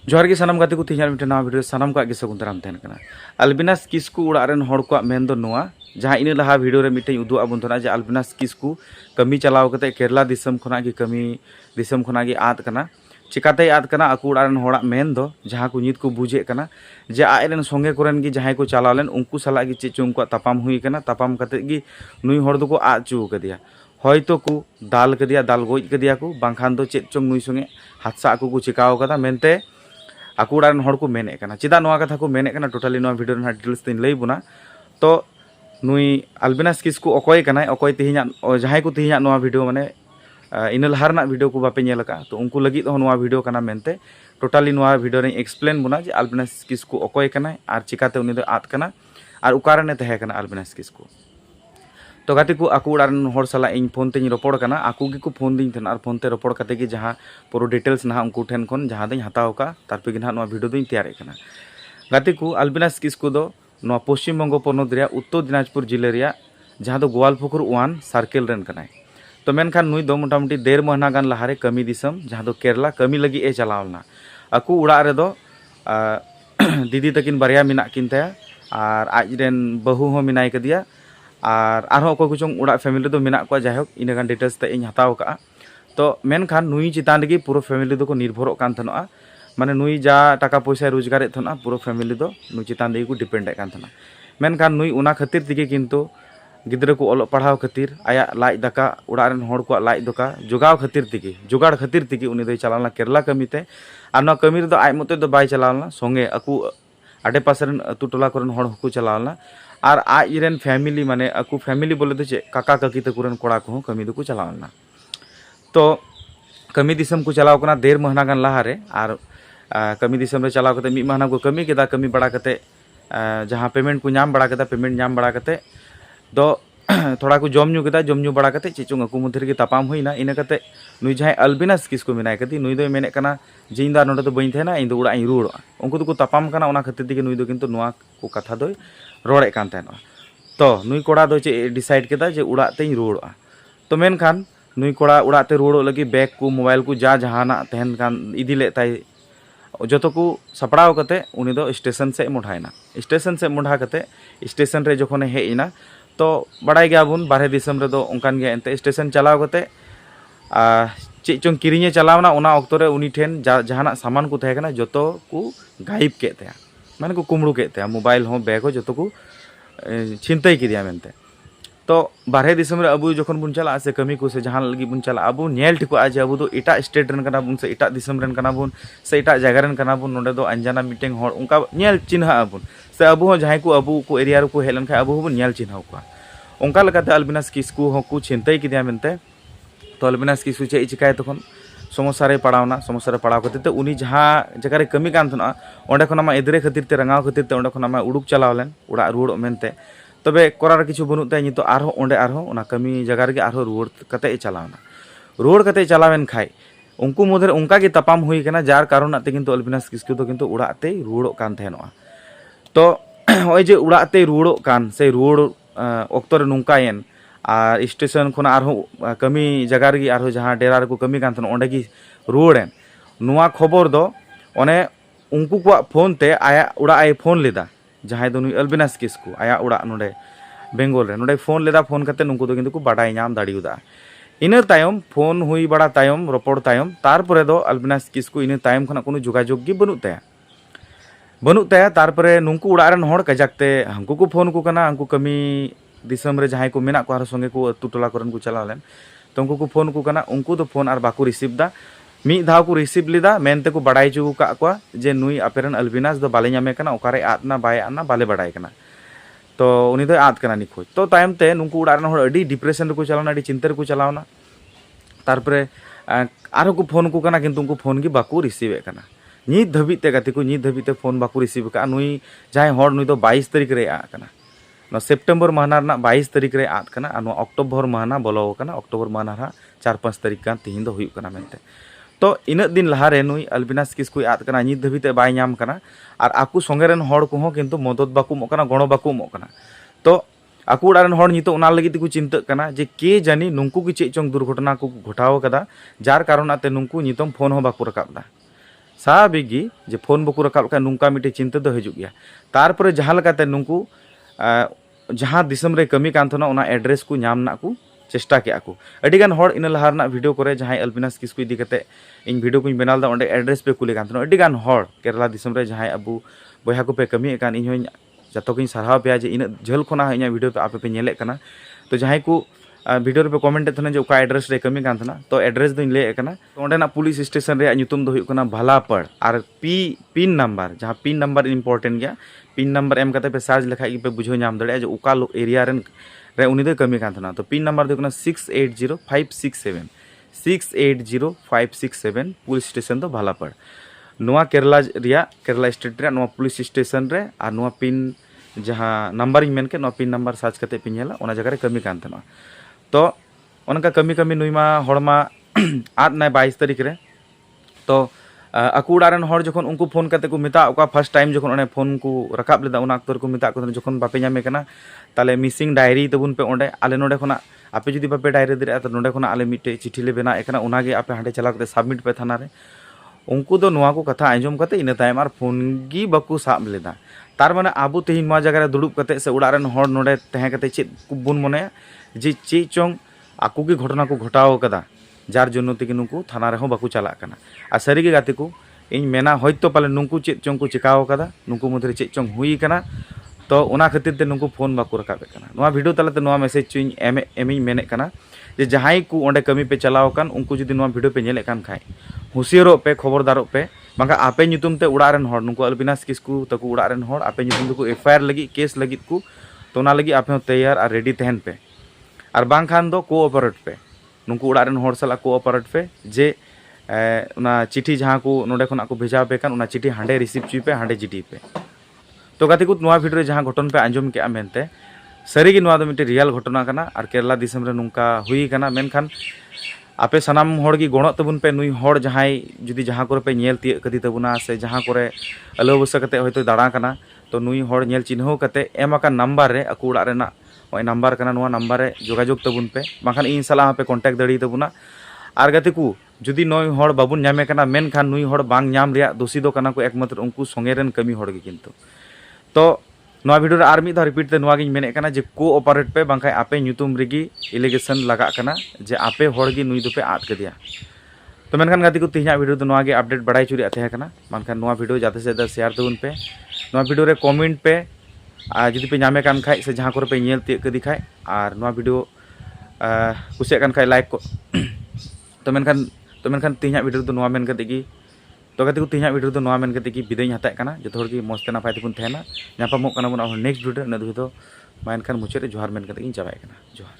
जोहार गे सानाम गाते को तेज मिट्टे नवा वीडियो सानाम को आगे सगुन दाराम तहन कना अल्बिनास किस्कू उड़ा रेन हड़ को मेन दो नोआ जहाँ इन लहा वीडियो रे मिट्टे उदू आबुन थना जे अल्बिनास किस्कू कमी चलाव कते केरला दिसम खना गे कमी दिसम खना गे आद कना चिकाते आद कना आकू उड़ा रेन हड़ा मेन दो जहाँ को नित को बुझे कना जे आय रेन संगे कोरेन गे जहाँ को चलाव लेन उनको सला गे चे उनको तापाम हुई कना तापाम कते गे नुई हड़ दो को आद चू कदिया हयतो को दाल कदिया दाल गोज कदिया को बांखान दो चेक चोंग नुई संगे हादसा को चिकाव कदा मेनते आकू उड़ान हड़ को मेने कना चेदा नोआ कथा को मेने कना टोटाली नोआ वीडियो ना डिटेल्स तीन लई बुना तो नुई अल्बिनास किस्कू अकय कनाय अकय तेहिना जहाय को तेहिना नोआ वीडियो माने इन लहार ना वीडियो को बापे नेल का तो उनको लगी हो नोआ वीडियो कना मेनते टोटाली नोआ वीडियो रे एक्सप्लेन बुना जे अल्बिनास किस्कू अकय कनाय आर चिकाते उनी दो आद कना आर उकारने तहे कना अल्बिनास किस्कू तो गाते को आकू उड़ान हड़ सला इन फोन ते रपड़ कना आकू गे को फोन दिन थेन आर फोन ते रपड़ कते गे जहाँ पुरो डिटेल्स ना उनको ठेन खन जहाँ दिन हताव का तारपे गे ना वीडियो दिन तैयार कना गाते को अल्बिनास किस्कू दो नोआ पश्चिम बंग पनत रे उत्तर दिनाजपुर जिले रे जहाँ दो गोवालपुकुर 1 सर्कल रेन कनाय तो मेनखान नुई दो मोटामुटी 1.5 महीना गान लहारे कमी दिसम जहाँ दो केरला कमी लगी ए चलावना आकू उड़ा रे दो दीदी तकिन बारिया मिना किन तया आर आज रेन बहु हो मिनाय कदिया और अको कुचों उड़ा फैमिली दो मेना को जायक इनागान डिटेल्स ते इन हताव का तो मेनखान नुई चितान लगी पूरा फैमिली दो को निर्भर कान थनोआ माने नुई जा टाका पैसा रोजगार थना पूरा फैमिली दो नुई चितान लगी को डिपेंड कान थना मेनखान नुई उना खातिर तिगे किंतु गिद्रा को ओलो पढ़ाव खातिर आया लाज दाका उड़ा रेन हड़ को लाज दका जोगाव खातिर तिगे जोगाड़ खातिर तिगे उनी दो चलावना केरला कमीते आर ना कमी रे दो आय मते दो बाय चलावना संगे अकू आडे पासे रेन अतु टोला कोरेन हड़ को चलावना और आज रेन फैमिली माने अकू फैमिली बोले तो चे काका काकी तकुरन कोड़ा को कमी को चलावना तो कमी दिसम को चलाव कना 1.5 महीना गान लहारे और कमी दिसम रे चलाव कते 1 महीना को कमी केदा कमी बड़ा कते जहाँ पेमेंट को नाम बड़ा कते पेमेंट नाम बड़ा कते दो थोड़ा को जम न्यू केदा जम न्यू बड़ा कते चेचुंग अकू मध्य के तापाम हुईना इन कते नुई जहाँ अल्बिनास किस्कू मेनाय कती नुई दो मेने कना जे इंदा नोडे तो बइन थेना इन दो उड़ा इन रुड़ा उनको तो को तापाम कना ओना खातिर दिगे नुई दो किंतु नोआ को कथा दो रोड़े कान तहना तो नुई कोड़ा दो चे डिसाइड केदा जे उड़ा ते रुड़ा तो मेनखान नुई कोड़ा उड़ा ते रुड़ो लगी बैग को मोबाइल को जा जहाना तहन कान इदी ले ताई जतो को सपड़ाव कते उनी दो स्टेशन से मोढ़ायना स्टेशन से मोढ़ा कते स्टेशन रे जखने हेइना तो बड़ाई गया बुन बारहे दिसम रे दो उनकान गया एंते स्टेशन चलाव कते चे चों किरिnye चलावना ओना ऑक्तो रे उनी ठेन जहाना सामान को तहे कना जतो को गायब के तया माने को कुमड़ू के तया मोबाइल हो बैग हो जतो को चिंताई किदिया मेनते तो बारहे दिसम रे अबू जखन बुन चला से कमी को से जहां लगी बुन चला अबू नेल ठिको आज अबू दो एटा स्टेट रन कना बुन से एटा दिसम रन कना बुन से एटा जगह रन कना बुन नोडे दो अंजाना मीटिंग हड़ उनका नेल चिन्हा अबुन से अबू हो जहां को अबू को एरिया रे को हेलन खा अबू बुन नेल चिन्हा को उनका लगाते अल्बिनास किस्कू हो को चिंताई किदिया मेनते तो अल्बिनास किस्कू चे चिकाय तखन समस्या रे पड़ावना समस्या रे पड़ाव खातिर उनी जहां जगह रे कमी कान थना ओंडे खना मा एदरे खातिर ते रंगाव खातिर ते ओंडे खना मा उडुक चलावलेन उड़ा रुड़ मेनते तबे कोरार किछु बनुत ते नितो आरो ओंडे आरो ओना कमी जगह रे आरो रुड़ कते चलावना रुड़ कते चलावेन खाय उनको मधे उनका गे तपाम हुई कना जार कारण ते किंतु अल्बिनास किस्कू तो किंतु उड़ा ते रुड़ो कान थेनोआ तो ओय जे उड़ा ते रुड़ो कान से रुड़ ऑक्तो रे नुंकायन और स्टेशन खुना आरो कमी जगह रे आरो जहां डेरा रे को कमी कान थन ओंडे गी रुड़ेन नुआ खबर दो ओने उनको को फोन ते आया उड़ा आय फोन लेदा जहां दो नुई अल्बिनास किस्कू आया उड़ा नोडे बेंगल रे नोडे फोन लेदा फोन कते नुनको दो किंतु को बाडाय नाम दाड़ियुदा इन तायम फोन हुई बड़ा तायम रपड़ तायम तारपरे दो अल्बिनास किस्कू इन तायम खना कोनो जोगाजोग गी बनुत ताया तारपरे नुनको उड़ा रेन हड़ कजाकते हमको को फोन को कना हमको कमी दिसम रे जहां को मेना को आरो संगे को अतु टोला करन को चला लेन तो उनको को फोन को कना उनको तो फोन आर बाको रिसीव दा मी धाव को रिसीव लेदा मेनते को बड़ाई चु का को जे नुई अपेरन अल्बिनास दो बाले ᱧᱟᱢᱮ कना ओकारे आतना बाय आना बाले बड़ाई कना तो उनी दो आद कना निखोज तो तायम ते नुनको उड़ा रेन हड़ अडी डिप्रेशन रे को चलावना अडी चिंता रे को चलावना तारपरे आरो को फोन को कना किंतु उनको फोन गी बाको रिसीव कना नित धबी ते गाते को नित धबी ते फोन बाको रिसीव का नुई जाय हड़ नुई दो 22 तारीख रे आ कना ना सेप्टेम्बर महीना रना 22 तारीख रे आद कना आ अक्टोबर महीना बोलो कना अक्टोबर महीना 4-5 तारीख का तीन दो हुई कना मेनते तो इन दिन लहारे नुई अल्बिनास किस्कू आद कना नित धबी ते बाय नाम कना और आकू संगे रेन हड़ को किंतु मदद बाको मो कना गणो बाको मो कना तो आकू उड़ा रेन हड़ नितो उना लगी को चिंता कना जे के जानी नुंकू की चे चोंग दुर्घटना को घटाव कदा जार कारण आते नुंकू नितम फोन हो बाको रकाबदा स्वाभाविक गी जे फोन बको रकाब का नुंका मिटे चिंता दो हिजुग गया तारपरे जहां लगाते नुंकु जहां दिसम रे कमी कान थोना ओना एड्रेस को नाम ना को चेष्टा के आको अडिगान हर इन लहार ना वीडियो करे जहां अल्बिनास किस्कु इदी कते इन वीडियो को बनाल दा ओंडे एड्रेस पे कुले कान थोना अडिगान हर केरला दिसम रे जहां अबु बयहा को पे कमी कान इन होय जतो किन सरहाव पे जे इन झल खोना इना वीडियो पे आपे पे नेले कना तो जहां को वीडियो पे कमेंट थे जो का एड्रेस रे कमी कान थना तो एड्रेस दिन ले कना तो ओंडे ना पुलिस स्टेशन रे ᱧᱩᱛᱩᱢ दो हुई कना भालापड़ और पिन नंबर जहां पिन नंबर इम्पोर्टेंट गया पिन नंबर एम कते पे सर्च लेखा पे बुझो नाम दड़े जो उका एरिया रे उनी दो कमी कान थना तो पिन नंबर दो कना 680567 680567 पुलिस स्टेशन दो भालापड़ नोआ केरला स्टेट रे नोआ पुलिस स्टेशन रे और नोआ पिन जहां नंबर मेन के नोआ पिन नंबर सर्च कते पे नेला ओना जगह रे कमी कान थना तो उनका कमी कमी नुईमा हड़मा आद नाय 22 तारीख रे तो आकू उड़ारन हर जखन उनको फोन करते को मिता ओका फर्स्ट टाइम जखन उन्हें फोन को रकाब लेदा उना अक्तर को मिता को जखन बापे नामे कना ताले मिसिंग डायरी तबुन पे ओंडे आले नोडे खना आपे जुदी बापे डायरी दे तो नोडे खना आले मिटे चिठी ले बेना एकना उनागे आपे हांडे चला करते सबमिट पे थाना रे उनको दो नोआ को कथा आंजम करते इन तायम आर फोन गी बकु साब लेदा तार माने आबू तेहिन नोआ जगह रे दुड़ुब करते से उड़ारन हर नोडे तहे करते चेद बुन मने जे चे चोंग आकू की घटना को घटाव कदा जार जन्नो तेगी नुकु थाना रे बाकू चला कना आ सारीगे गाते को इन मेना होयतो पाले नुकु चेद चोंग को चिकाव कदा नुकु मधरे चेद चोंग हुई कना तो उना खातिर ते नुकु फोन बाकू रकाबे कना नोआ वीडियो तालाते नोआ मैसेज चुई एमिंग मेने कना जे जहाई को ओंडे कमी पे चलाव कान उनको जुदी नोआ वीडियो पे नेले कान खाय हुसियारो पे खबरदारो पे बांगा आपे ᱧᱩᱛᱩᱢ ते उड़ारन हर नुकु अल्बिनास किस्कु तको उड़ारन हर आपे ᱧᱩᱛᱩᱢ को एफआईआर लगी केस लगी को तो ना लगी आपे तैयार और रेडी तहन पे और बांग खान दो कोऑपरेट पे नुकु उड़ारन हर सला कोऑपरेट पे जे उना चिठी जहां को नोडे खना को भेजा पे कान उना चिठी हांडे रिसीव चुई पे हांडे जिटी पे तो गाते को नोआ वीडियो जहां घटन पे आंजम के मेनते सारीगे नोआ दो मिटे रियल घटना कना और केरला दिसम रे नुंका हुई कना मेनखान आपे सनाम हर की गणत तबुन पे नुई हर जहां जुदी जहां करे पे नेल तिय कदी तबुना से जहां करे अलो बसा कते होयतो दाड़ा कना तो नुई हर नेल चिन्हो कते एमाका नंबर रे अकु उड़ा रेना ओय नंबर कना नोआ नंबर रे जोगाजोग तबुन पे बाखान इन सला पे कांटेक्ट दड़ी तबुना और गाते को जुदी नोई हर बाबुन नामे कना मेनखान नुई हर बांग नाम रिया दोषी दो कना को एकमात्र उनको संगे रेन कमी हर गे किंतु तो नोआ वीडियो रे आर मिद रिपीट ते नोआ गिन मेने कना जे कोऑपरेट पे बांखाय आपे ᱧᱩᱛᱩᱢ रिगी इलिगेशन लगा कना जे आपे हर गी नुई दोपे आद कदिया तो मेनखान गाती को तिहिना वीडियो तो नोआ गे अपडेट बड़ाई चुरी अथे कना मानखान नोआ वीडियो जाते से दा शेयर तबुन पे नोआ वीडियो रे कमेंट पे जुदी पे नामे कान खाय से जहां करे पे नेल तिय कदी खाय और नोआ वीडियो कुसिया कान खाय लाइक को तो मेनखान तिहिना वीडियो तो नोआ मेन कते गी तो गाते को तिहिना वीडियो तो नोआ मेन कते गी बिदाय हताय कना जतो हर गी मस्त नापाय तबुन थेना नापामोग कना बुन नेक्स्ट वीडियो न दो मानखान मुचाद रे जोहार मेन कते गी चाबाय कना जोहार।